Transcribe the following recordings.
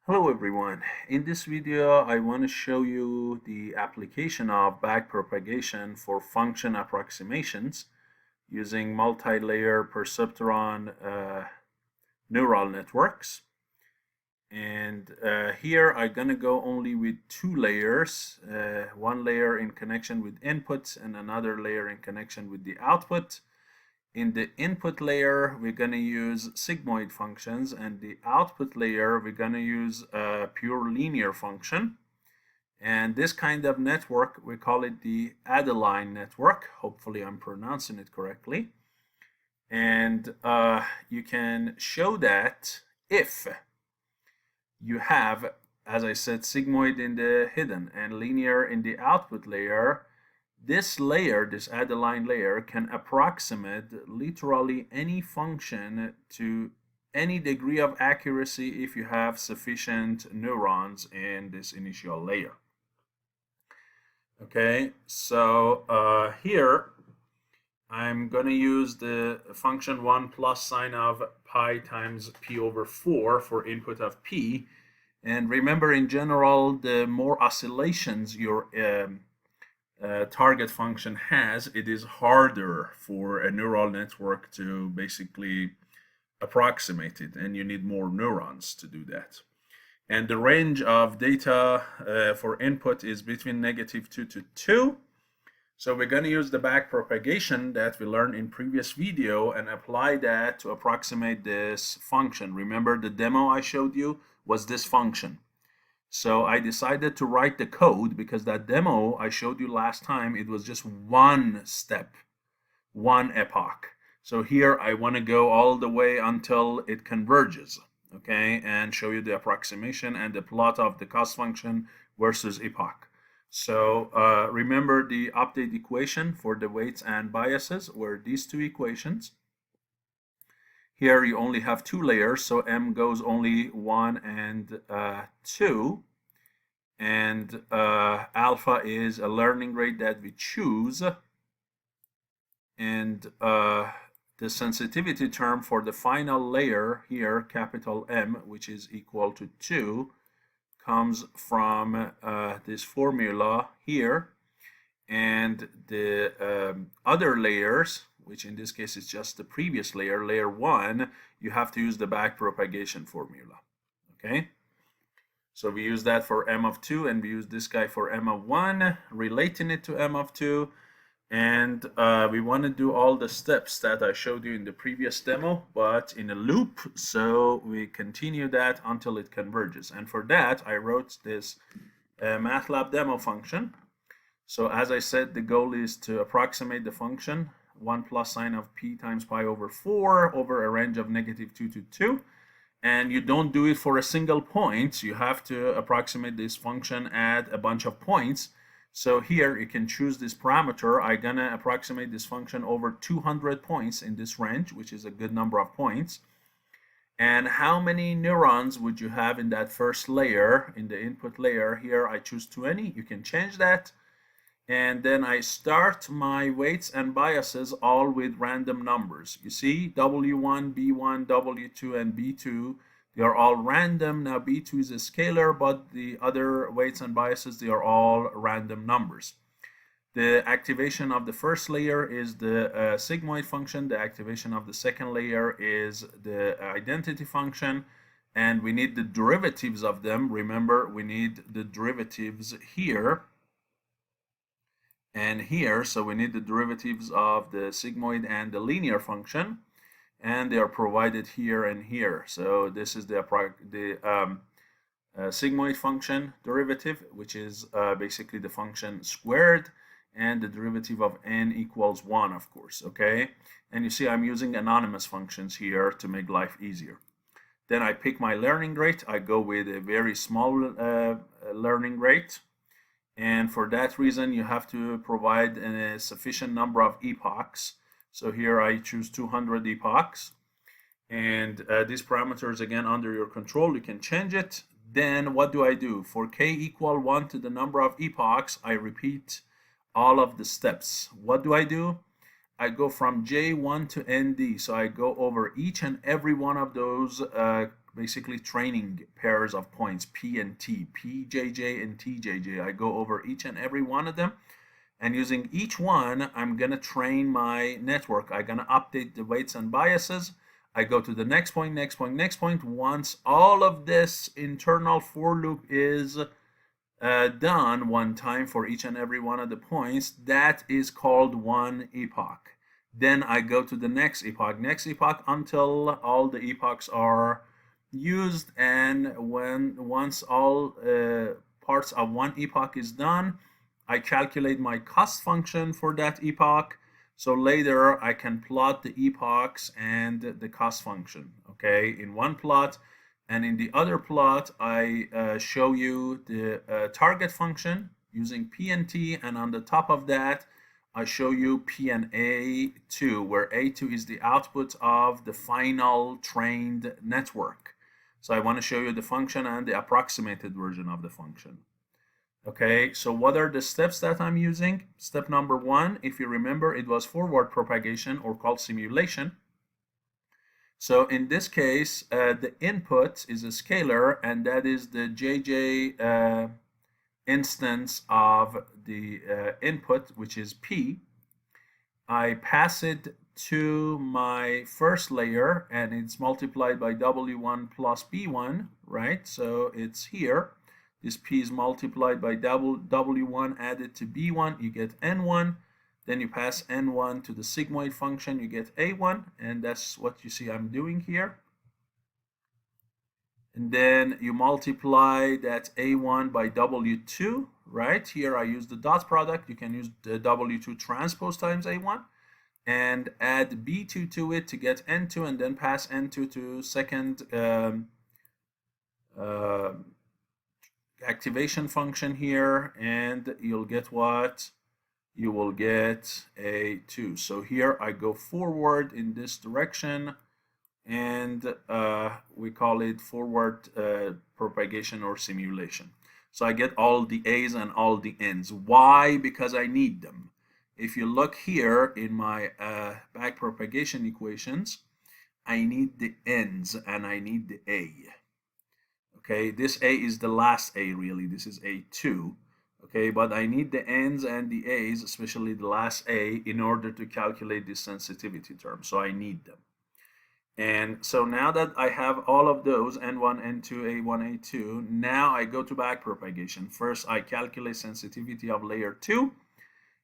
Hello everyone. In this video, I want to show you the application of backpropagation for function approximations using multi-layer perceptron neural networks. And here I'm going to go only with two layers, one layer in connection with input and another layer in connection with the output. In the input layer, we're going to use sigmoid functions, and the output layer, we're going to use a pure linear function. And this kind of network, we call it the Adaline network. Hopefully I'm pronouncing it correctly. And you can show that if you have, as I said, sigmoid in the hidden and linear in the output layer, this layer, this Adaline layer, can approximate literally any function to any degree of accuracy if you have sufficient neurons in this initial layer. Okay, so here I'm going to use the function 1 plus sine of pi times p over 4 for input of p. And remember, in general, the more oscillations your target function has, it is harder for a neural network to basically approximate it, and you need more neurons to do that. And the range of data for input is between -2 to 2. So we're going to use the backpropagation that we learned in previous video and apply that to approximate this function. Remember, the demo I showed you was this function. So I decided to write the code because that demo I showed you last time, it was just one step, one epoch. So here I want to go all the way until it converges, okay, and show you the approximation and the plot of the cost function versus epoch. So remember the update equation for the weights and biases were these two equations. Here you only have two layers, so m goes only 1 and 2. And alpha is a learning rate that we choose. And the sensitivity term for the final layer here, capital M, which is equal to 2, comes from this formula here. And the other layers, which in this case is just the previous layer, layer 1, you have to use the backpropagation formula, okay? So we use that for m of 2, and we use this guy for m of 1, relating it to m of 2. And we want to do all the steps that I showed you in the previous demo, but in a loop. So we continue that until it converges. And for that, I wrote this MATLAB demo function. So as I said, the goal is to approximate the function 1 plus sine of p times pi over 4 over a range of -2 to 2. And you don't do it for a single point. You have to approximate this function at a bunch of points. So here you can choose this parameter. I'm going to approximate this function over 200 points in this range, which is a good number of points. And how many neurons would you have in that first layer, in the input layer? Here I choose 20. You can change that. And then I start my weights and biases all with random numbers. You see, W1, B1, W2, and B2, they are all random. Now B2 is a scalar, but the other weights and biases, they are all random numbers. The activation of the first layer is the sigmoid function. The activation of the second layer is the identity function. And we need the derivatives of them. Remember, we need the derivatives here and here. So we need the derivatives of the sigmoid and the linear function, and they are provided here and here. So this is the sigmoid function derivative, which is basically the function squared, and the derivative of n equals 1, of course, okay? And you see I'm using anonymous functions here to make life easier. Then I pick my learning rate. I go with a very small learning rate. And for that reason, you have to provide a sufficient number of epochs. So here I choose 200 epochs. And these parameters, again, under your control, you can change it. Then what do I do? For k equal 1 to the number of epochs, I repeat all of the steps. What do? I go from J1 to ND. So I go over each and every one of those basically training pairs of points, P and T, PJJ and TJJ. I go over each and every one of them, and using each one, I'm going to train my network. I'm going to update the weights and biases. I go to the next point, next point, next point. Once all of this internal for loop is done one time for each and every one of the points, that is called one epoch. Then I go to the next epoch until all the epochs are used, and once all parts of one epoch is done, I calculate my cost function for that epoch. So later I can plot the epochs and the cost function, okay, in one plot. And in the other plot, I show you the target function using P and T, and on the top of that, I show you P and A2, where A2 is the output of the final trained network. So I want to show you the function and the approximated version of the function. Okay, so what are the steps that I'm using? Step number 1, if you remember, it was forward propagation, or called simulation. So in this case, the input is a scalar, and that is the JJ instance of the input, which is P. I pass it to my first layer, and it's multiplied by W1 plus B1, right? So it's here. This P is multiplied by W1 added to B1, you get N1. Then you pass N1 to the sigmoid function, you get A1, and that's what you see I'm doing here. And then you multiply that A1 by W2, right? Here I use the dot product. You can use the W2 transpose times A1, and add B2 to it to get N2, and then pass N2 to second activation function here, and you'll get what? You will get A2. So here I go forward in this direction, and we call it forward propagation or simulation. So I get all the A's and all the N's. Why? Because I need them. If you look here in my back propagation equations, I need the N's and I need the A. Okay, this A is the last A really. This is A2. Okay, but I need the N's and the A's, especially the last A, in order to calculate this sensitivity term. So I need them. And so now that I have all of those, N1, N2, A1, A2, now I go to back propagation. First, I calculate sensitivity of layer 2.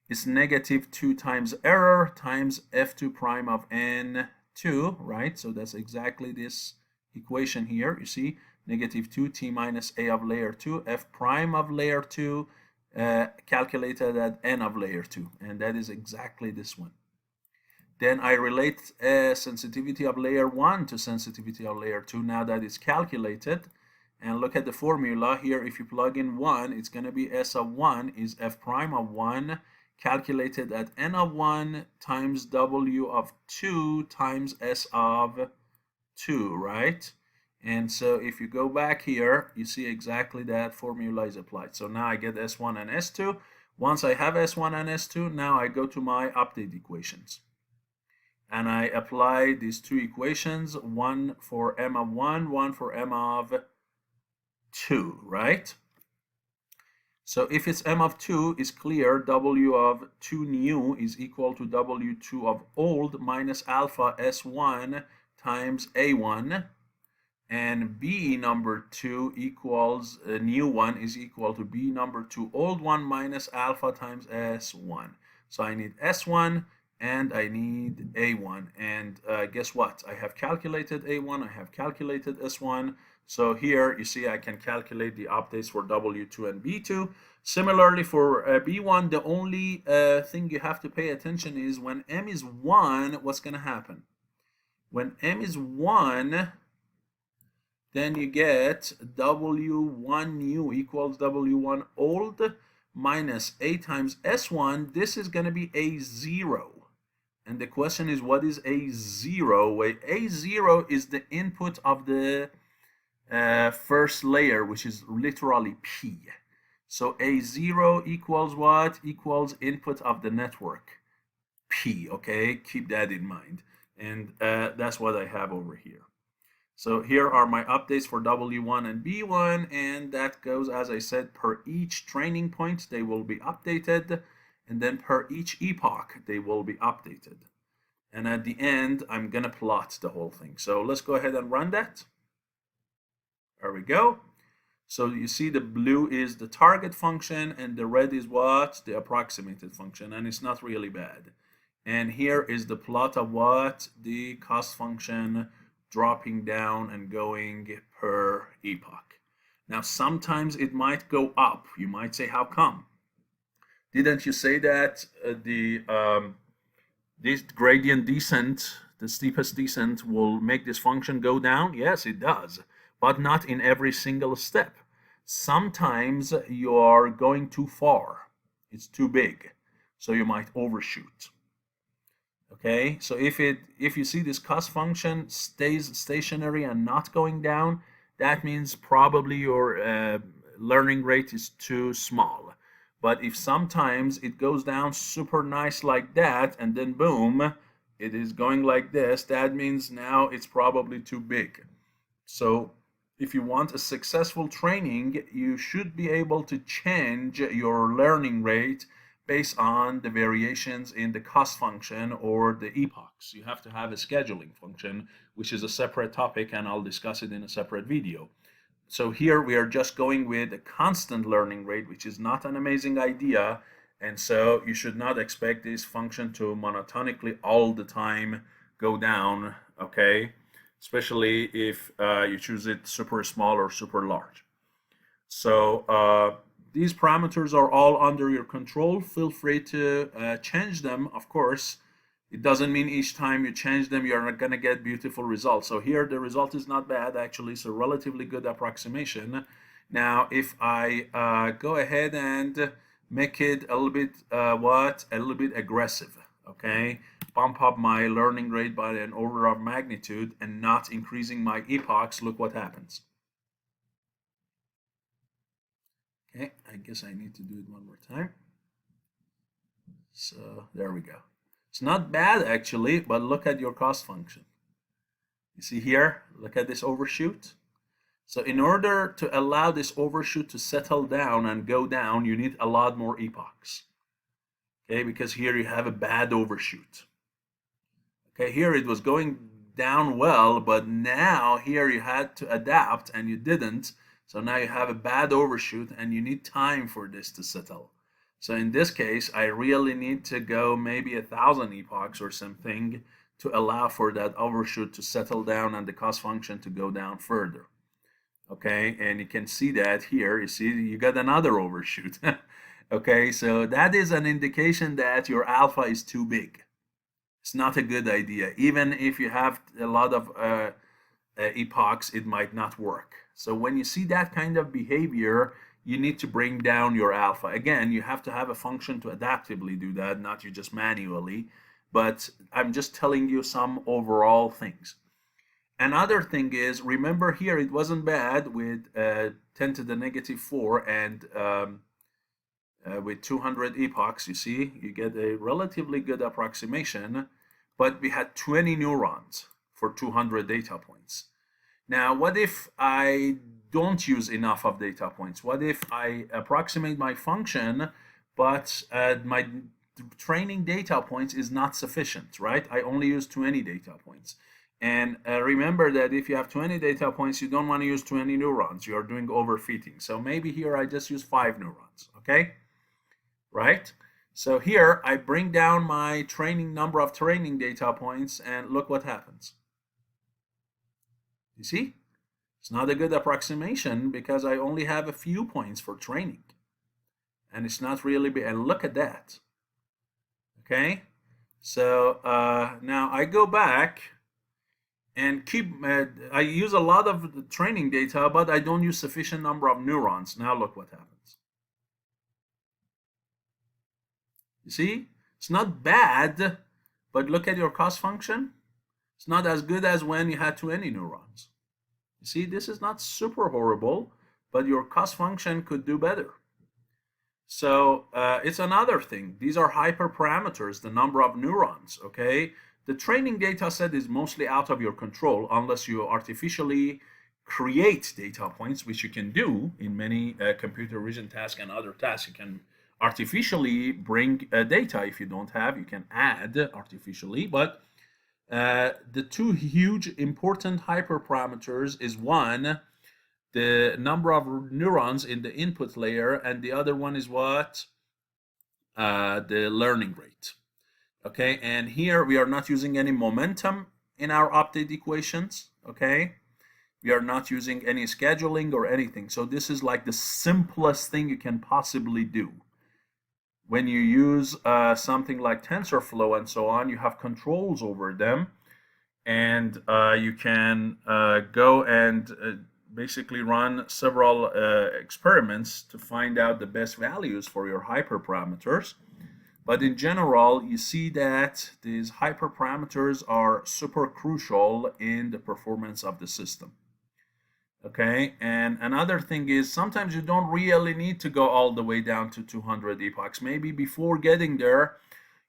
It's negative 2 times error times F2 prime of N2, right? So that's exactly this equation here. You see, negative 2 T minus A of layer 2, F prime of layer 2, calculated at N of layer 2, and that is exactly this one. Then I relate sensitivity of layer 1 to sensitivity of layer 2 now that it's calculated, and look at the formula here. If you plug in 1, it's going to be S of 1 is F prime of 1 calculated at N of 1 times W of 2 times S of 2, right? And so if you go back here, you see exactly that formula is applied. So now I get S1 and S2. Once I have S1 and S2, now I go to my update equations. And I apply these two equations, one for M of 1, one for M of 2, right? So if it's M of 2, it's clear W of 2 new is equal to W2 of old minus alpha S1 times A1. And B number 2 equals new 1 is equal to B number 2 old 1 minus alpha times S1. So I need S1 and I need A1. And guess what? I have calculated A1, I have calculated S1. So here you see I can calculate the updates for W2 and B2. Similarly for B1, the only thing you have to pay attention is when M is 1, what's going to happen? When M is 1, then you get W1 new equals W1 old minus A times S1. This is going to be A0. And the question is, what is A0? Well, A0 is the input of the first layer, which is literally P. So A0 equals what? Equals input of the network, P, okay? Keep that in mind. And that's what I have over here. So here are my updates for W1 and B1, and that goes, as I said, per each training point, they will be updated, and then per each epoch, they will be updated. And at the end, I'm gonna plot the whole thing. So let's go ahead and run that. There we go. So you see the blue is the target function and the red is what? The approximated function, and it's not really bad. And here is the plot of what? The cost function dropping down and going per epoch. Now sometimes it might go up. You might say, how come? Didn't you say that this gradient descent, the steepest descent, will make this function go down? Yes, it does, but not in every single step. Sometimes you are going too far. It's too big, so you might overshoot. Okay, so if you see this cost function stays stationary and not going down, that means probably your learning rate is too small. But if sometimes it goes down super nice like that, and then boom, it is going like this, that means now it's probably too big. So if you want a successful training, you should be able to change your learning rate based on the variations in the cost function or the epochs. You have to have a scheduling function, which is a separate topic, and I'll discuss it in a separate video. So here we are just going with a constant learning rate, which is not an amazing idea, and so you should not expect this function to monotonically all the time go down, okay? Especially if you choose it super small or super large. So these parameters are all under your control. Feel free to change them, of course. It doesn't mean each time you change them, you're not going to get beautiful results. So here the result is not bad, actually. It's a relatively good approximation. Now, if I go ahead and make it a little bit, a little bit aggressive, okay? Bump up my learning rate by an order of magnitude and not increasing my epochs, look what happens. Okay, I guess I need to do it one more time. So there we go. It's not bad actually, but look at your cost function. You see here, look at this overshoot. So in order to allow this overshoot to settle down and go down, you need a lot more epochs. Okay, because here you have a bad overshoot. Okay, here it was going down well, but now here you had to adapt and you didn't. So now you have a bad overshoot and you need time for this to settle. So in this case, I really need to go maybe 1,000 epochs or something to allow for that overshoot to settle down and the cost function to go down further. Okay, and you can see that here, you see you got another overshoot. Okay, so that is an indication that your alpha is too big. It's not a good idea. Even if you have a lot of epochs, it might not work. So when you see that kind of behavior, you need to bring down your alpha. Again, you have to have a function to adaptively do that, not you just manually. But I'm just telling you some overall things. Another thing is, remember here, it wasn't bad with 10 to the negative 4 and with 200 epochs, you see, you get a relatively good approximation, but we had 20 neurons for 200 data points. Now, what if I don't use enough of data points? What if I approximate my function, but my training data points is not sufficient, right? I only use 20 data points. And remember that if you have 20 data points, you don't want to use 20 neurons. You are doing overfitting. So maybe here I just use 5 neurons, okay? Right? So here I bring down my training number of training data points and look what happens. You see? It's not a good approximation because I only have a few points for training. And it's not really big. And look at that. Okay? So now I go back and I use a lot of the training data, but I don't use sufficient number of neurons. Now look what happens. You see? It's not bad, but look at your cost function. It's not as good as when you had 20 neurons. You see, this is not super horrible, but your cost function could do better. So it's another thing. These are hyperparameters, the number of neurons, okay? The training data set is mostly out of your control unless you artificially create data points, which you can do in many computer vision tasks and other tasks. You can artificially bring data. If you don't have, you can add artificially. But the two huge important hyperparameters is one, the number of neurons in the input layer, and the other one is what? The learning rate. Okay, and here we are not using any momentum in our update equations. Okay, we are not using any scheduling or anything. So this is like the simplest thing you can possibly do. When you use something like TensorFlow and so on, you have controls over them, and you can go and basically run several experiments to find out the best values for your hyperparameters. But in general, you see that these hyperparameters are super crucial in the performance of the system. Okay, and another thing is sometimes you don't really need to go all the way down to 200 epochs. Maybe before getting there,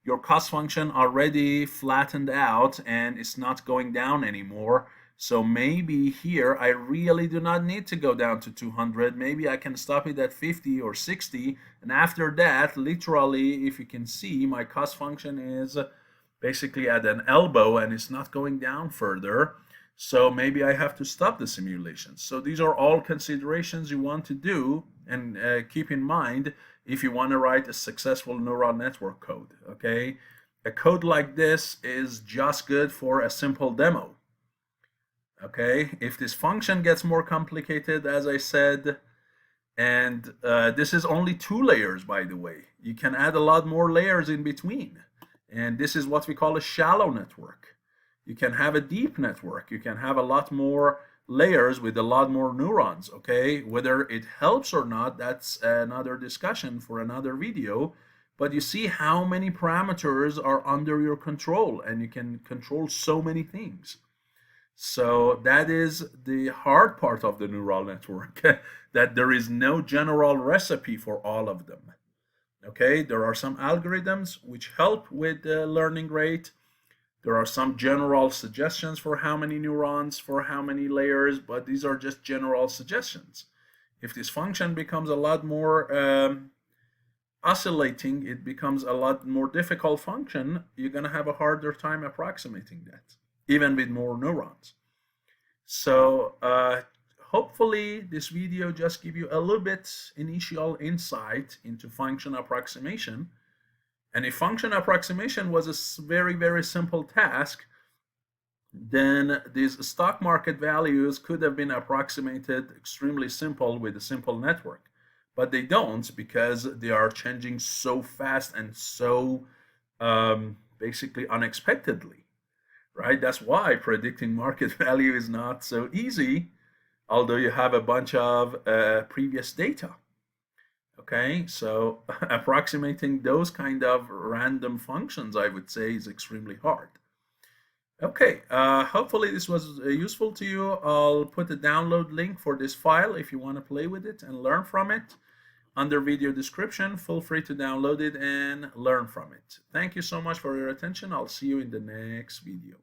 your cost function already flattened out and it's not going down anymore. So maybe here I really do not need to go down to 200. Maybe I can stop it at 50 or 60. And after that, literally, if you can see, my cost function is basically at an elbow and it's not going down further. So maybe I have to stop the simulation. So these are all considerations you want to do and keep in mind if you want to write a successful neural network code. Okay, a code like this is just good for a simple demo. Okay, if this function gets more complicated, as I said, and this is only 2 layers, by the way, you can add a lot more layers in between, and this is what we call a shallow network. You can have a deep network. You can have a lot more layers with a lot more neurons. Okay, whether it helps or not, that's another discussion for another video. But you see how many parameters are under your control, and you can control so many things. So that is the hard part of the neural network, that there is no general recipe for all of them. Okay, there are some algorithms which help with the learning rate. There are some general suggestions for how many neurons, for how many layers, but these are just general suggestions. If this function becomes a lot more oscillating, it becomes a lot more difficult function, you're going to have a harder time approximating that, even with more neurons. So hopefully this video just give you a little bit initial insight into function approximation. And if function approximation was a very, very simple task, then these stock market values could have been approximated extremely simple with a simple network. But they don't, because they are changing so fast and so basically unexpectedly, right? That's why predicting market value is not so easy, although you have a bunch of previous data. Okay, so approximating those kind of random functions, I would say, is extremely hard. Okay, hopefully this was useful to you. I'll put a download link for this file if you want to play with it and learn from it under video description. Feel free to download it and learn from it. Thank you so much for your attention. I'll see you in the next video.